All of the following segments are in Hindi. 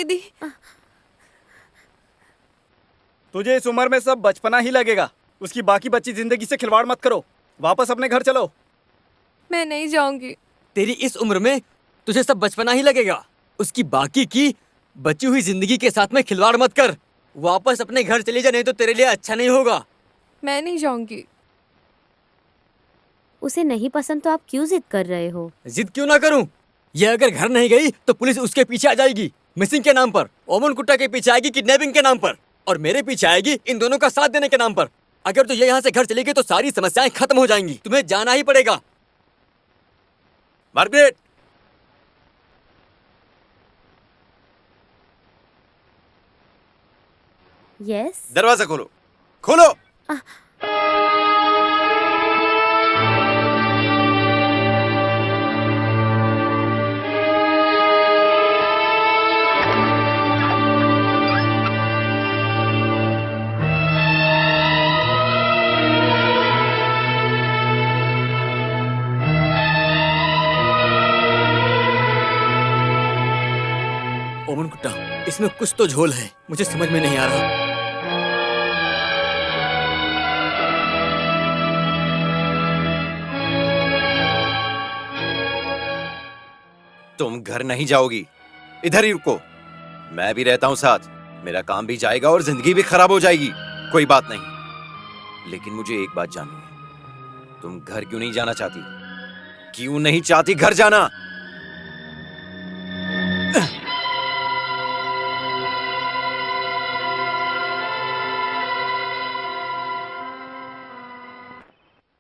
दे दी। तुझे इस उम्र में सब बचपना ही लगेगा। उसकी बाकी बची जिंदगी से खिलवाड़ मत करो। वापस अपने घर चलो। मैं नहीं जाऊंगी। तेरी इस उम्र में तुझे सब बचपना ही लगेगा। उसकी बाकी की बची हुई जिंदगी के साथ में खिलवाड़ मत कर। वापस अपने घर चली जा, नहीं तो तेरे लिए अच्छा नहीं होगा। मैं नहीं जाऊंगी। उसे नहीं पसंद तो आप क्यों जिद कर रहे हो? जिद क्यों ना करूं? ये अगर घर नहीं गई तो पुलिस उसके पीछे आ जाएगी, मिसिंग के नाम पर। ओमन कुट्टा के पीछे आएगी किडनैपिंग के नाम पर, और मेरे पीछे आएगी इन दोनों का साथ देने के नाम पर। अगर तो ये यहाँ से घर चली गई तो सारी समस्याएं खत्म हो जाएंगी। तुम्हें जाना ही पड़ेगा। Margaret, yes. दरवाजा खोलो, खोलो। ओमन कुट्टा, इसमें कुछ तो झोल है, मुझे समझ में नहीं आ रहा। तुम घर नहीं जाओगी, इधर ही रुको। मैं भी रहता हूं साथ। मेरा काम भी जाएगा और जिंदगी भी खराब हो जाएगी। कोई बात नहीं, लेकिन मुझे एक बात जाननी है। तुम घर क्यों नहीं जाना चाहती? क्यों नहीं चाहती घर जाना?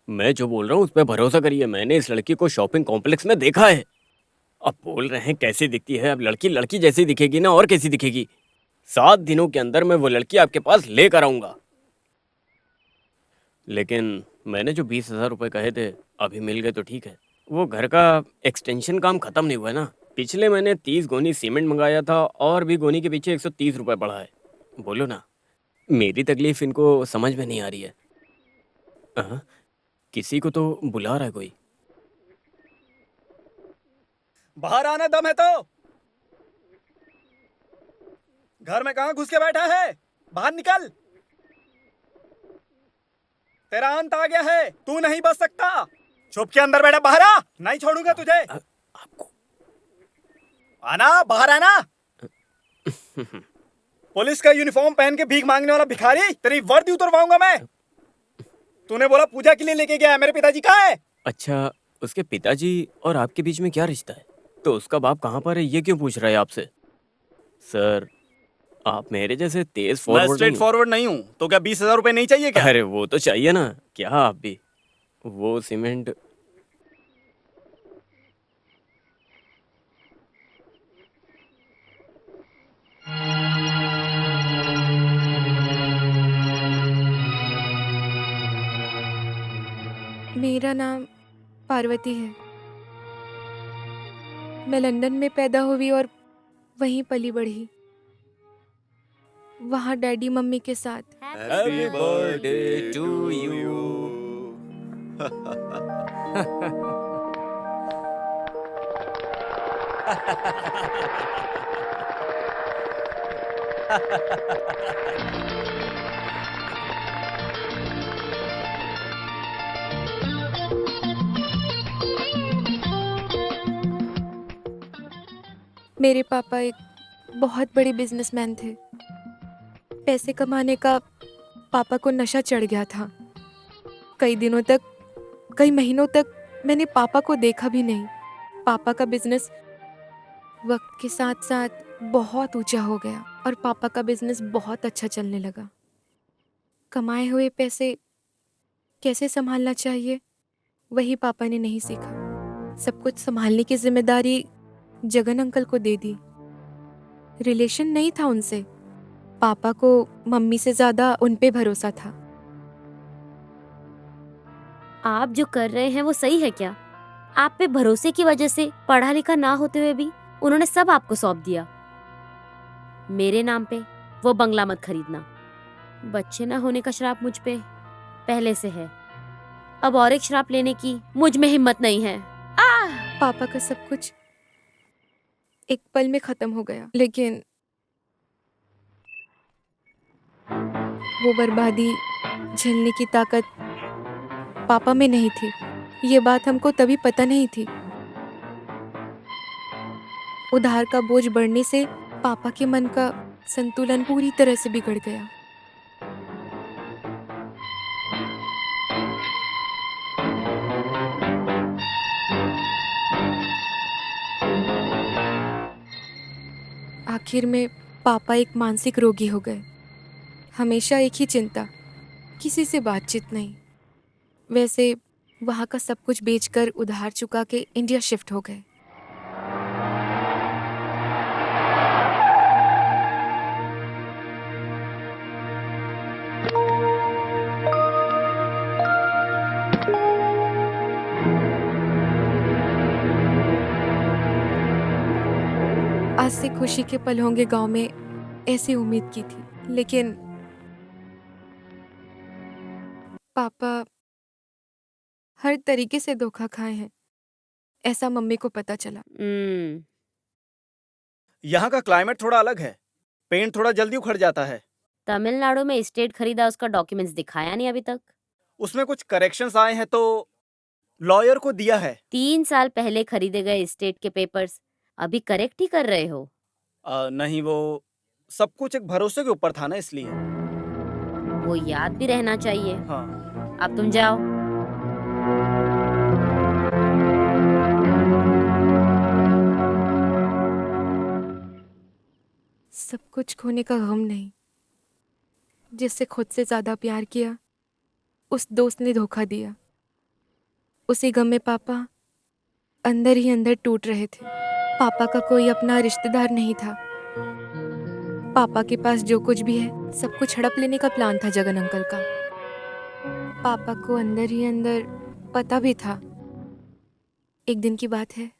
मैं जो बोल रहा हूँ उस पर भरोसा करिए। मैंने इस लड़की को शॉपिंग कॉम्प्लेक्स में देखा है। अब बोल रहे हैं कैसी दिखती है। अब लड़की लड़की जैसी दिखेगी ना, और कैसी दिखेगी। 7 दिनों के अंदर मैं वो लड़की आपके पास लेकर आऊंगा। लेकिन मैंने जो 20,000 रुपए कहे थे अभी मिल गए तो ठीक है। वो घर का एक्सटेंशन काम खत्म नहीं हुआ है ना। पिछले महीने 30 गोनी सीमेंट मंगाया था और भी गोनी के पीछे 130 रुपए बढ़ा है। बोलो ना, मेरी तकलीफ इनको समझ में नहीं आ रही है। किसी को तो बुला रहा है कोई। बाहर आना दम है तो। घर में कहां घुस के बैठा है? बाहर निकल। तेरा अंत आ गया है, तू नहीं बच सकता। चुप के अंदर बैठा, बाहर आ, नहीं छोड़ूंगा तुझे। आपको आना, बाहर आना। पुलिस का यूनिफॉर्म पहन के भीख मांगने वाला भिखारी, तेरी वर्दी उतरवाऊंगा मैं। तूने बोला पूजा के लिए लेके गया है, मेरे पिताजी कहाँ है? अच्छा, उसके पिताजी और आपके बीच में क्या रिश्ता है? तो उसका बाप कहाँ पर है ये क्यों पूछ रहा है आपसे? सर, आप मेरे जैसे तेज मैं फॉरवर्ड स्ट्रेट फॉरवर्ड नहीं हूँ। तो क्या 20,000 रुपए नहीं चाहिए क्या? अरे वो तो चाहिए ना। क्या आप भी वो सीमेंट। मेरा नाम पार्वती है। मैं लंदन में पैदा हुई और वहीं पली बढ़ी। वहाँ डैडी मम्मी के साथ। Happy birthday to you. मेरे पापा एक बहुत बड़े बिजनेसमैन थे। पैसे कमाने का पापा को नशा चढ़ गया था। कई दिनों तक, कई महीनों तक मैंने पापा को देखा भी नहीं। पापा का बिजनेस वक्त के साथ साथ बहुत ऊंचा हो गया और पापा का बिजनेस बहुत अच्छा चलने लगा। कमाए हुए पैसे कैसे संभालना चाहिए वही पापा ने नहीं सीखा। सब कुछ संभालने की जिम्मेदारी जगन अंकल को दे दी। रिलेशन नहीं था उनसे। पापा को मम्मी से ज्यादा उन पे भरोसा था। आप जो कर रहे हैं वो सही है क्या? आप पे भरोसे की वजह से पढ़ा लिखा ना होते हुए भी उन्होंने सब आपको सौंप दिया। मेरे नाम पे वो बंगला मत खरीदना। बच्चे ना होने का श्राप मुझ पे पहले से है। अब और एक श्राप लेने की मुझ में हिम्मत नहीं है। पापा का सब कुछ एक पल में खत्म हो गया, लेकिन वो बर्बादी झेलने की ताकत पापा में नहीं थी। ये बात हमको तभी पता नहीं थी। उधार का बोझ बढ़ने से पापा के मन का संतुलन पूरी तरह से बिगड़ गया। आखिर में पापा एक मानसिक रोगी हो गए। हमेशा एक ही चिंता, किसी से बातचीत नहीं। वैसे वहाँ का सब कुछ बेचकर उधार चुका के इंडिया शिफ्ट हो गए। आज से खुशी के पल होंगे गांव में, ऐसी उम्मीद की थी, लेकिन पापा हर तरीके से धोखा खाए हैं, ऐसा मम्मी को पता चला। यहाँ का क्लाइमेट थोड़ा अलग है, पेंट थोड़ा जल्दी उखड़ जाता है। तमिलनाडु में एस्टेट खरीदा, उसका डॉक्यूमेंट्स दिखाया नहीं अभी तक। उसमें कुछ करेक्शंस आए हैं तो लॉयर को दिया है। 3 साल पहले खरीदे गए एस्टेट के पेपर्स अभी करेक्ट ही कर रहे हो? नहीं, वो सब कुछ एक भरोसे के ऊपर था ना, इसलिए। वो याद भी रहना चाहिए। हाँ। अब तुम जाओ। सब कुछ खोने का गम नहीं, जिससे खुद से ज्यादा प्यार किया उस दोस्त ने धोखा दिया। उसी गम में पापा अंदर ही अंदर टूट रहे थे। पापा का कोई अपना रिश्तेदार नहीं था। पापा के पास जो कुछ भी है सब कुछ हड़प लेने का प्लान था जगन अंकल का। पापा को अंदर ही अंदर पता भी था। एक दिन की बात है,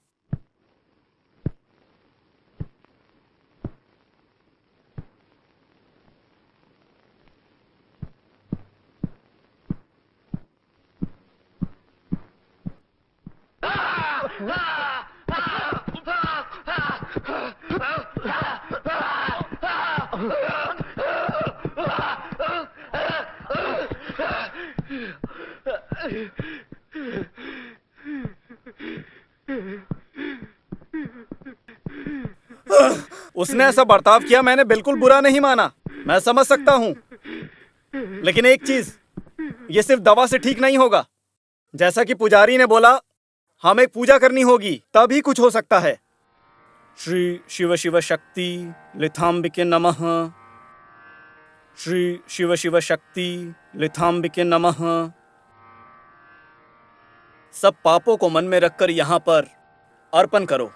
उसने ऐसा बर्ताव किया, मैंने बिल्कुल बुरा नहीं माना, मैं समझ सकता हूँ। लेकिन एक चीज, ये सिर्फ दवा से ठीक नहीं होगा। जैसा कि पुजारी ने बोला, हमें पूजा करनी होगी, तभी कुछ हो सकता है। श्री शिव शिव शक्ति लिथाम्बिके नमः। श्री शिव शिव शक्ति लिथाम्बिके नमः। सब पापों को मन में रखकर यहाँ पर अर्पण करो।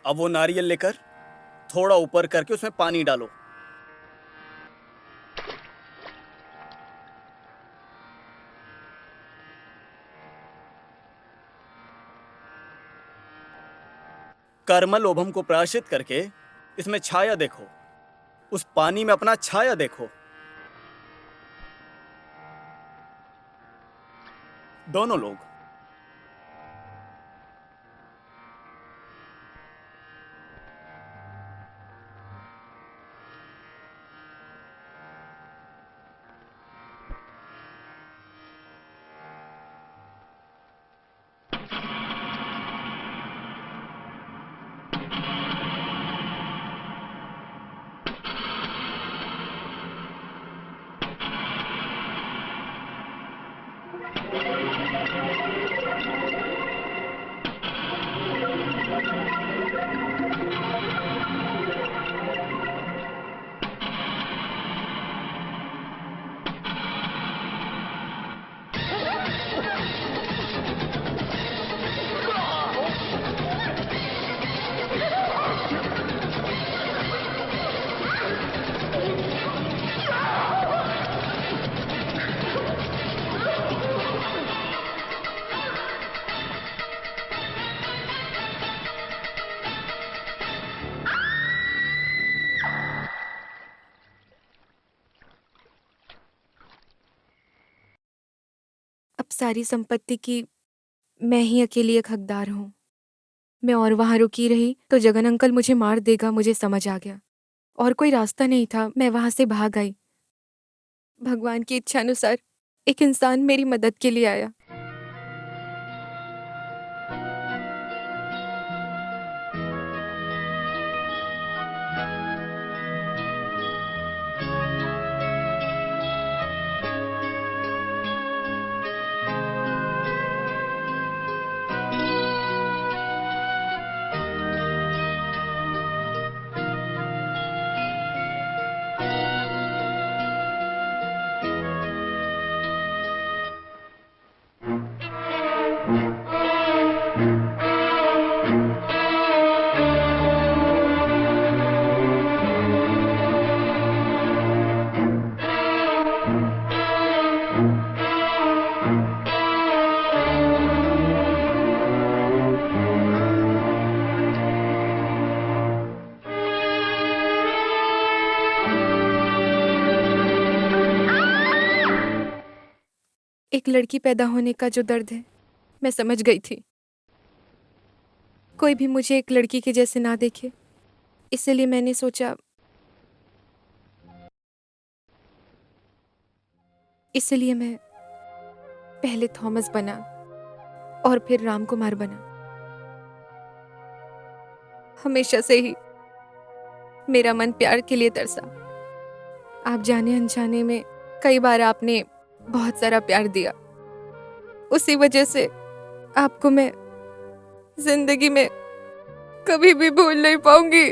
अब वो नारियल लेकर थोड़ा ऊपर करके उसमें पानी डालो। कर्म लोभम को प्रायश्चित करके इसमें छाया देखो, उस पानी में अपना छाया देखो। दोनों लोग। सारी संपत्ति की मैं ही अकेली एक हकदार हूँ। मैं और वहां रुकी रही तो जगन अंकल मुझे मार देगा, मुझे समझ आ गया। और कोई रास्ता नहीं था, मैं वहां से भाग आई। भगवान की इच्छा अनुसार एक इंसान मेरी मदद के लिए आया। एक लड़की पैदा होने का जो दर्द है, मैं समझ गई थी। कोई भी मुझे एक लड़की के जैसे ना देखे, इसलिए मैंने सोचा, इसलिए मैं पहले थॉमस बना और फिर राम कुमार बना। हमेशा से ही मेरा मन प्यार के लिए तरसा। आप जाने अनजाने में कई बार आपने बहुत सारा प्यार दिया। उसी वजह से आपको मैं जिंदगी में कभी भी भूल नहीं पाऊंगी।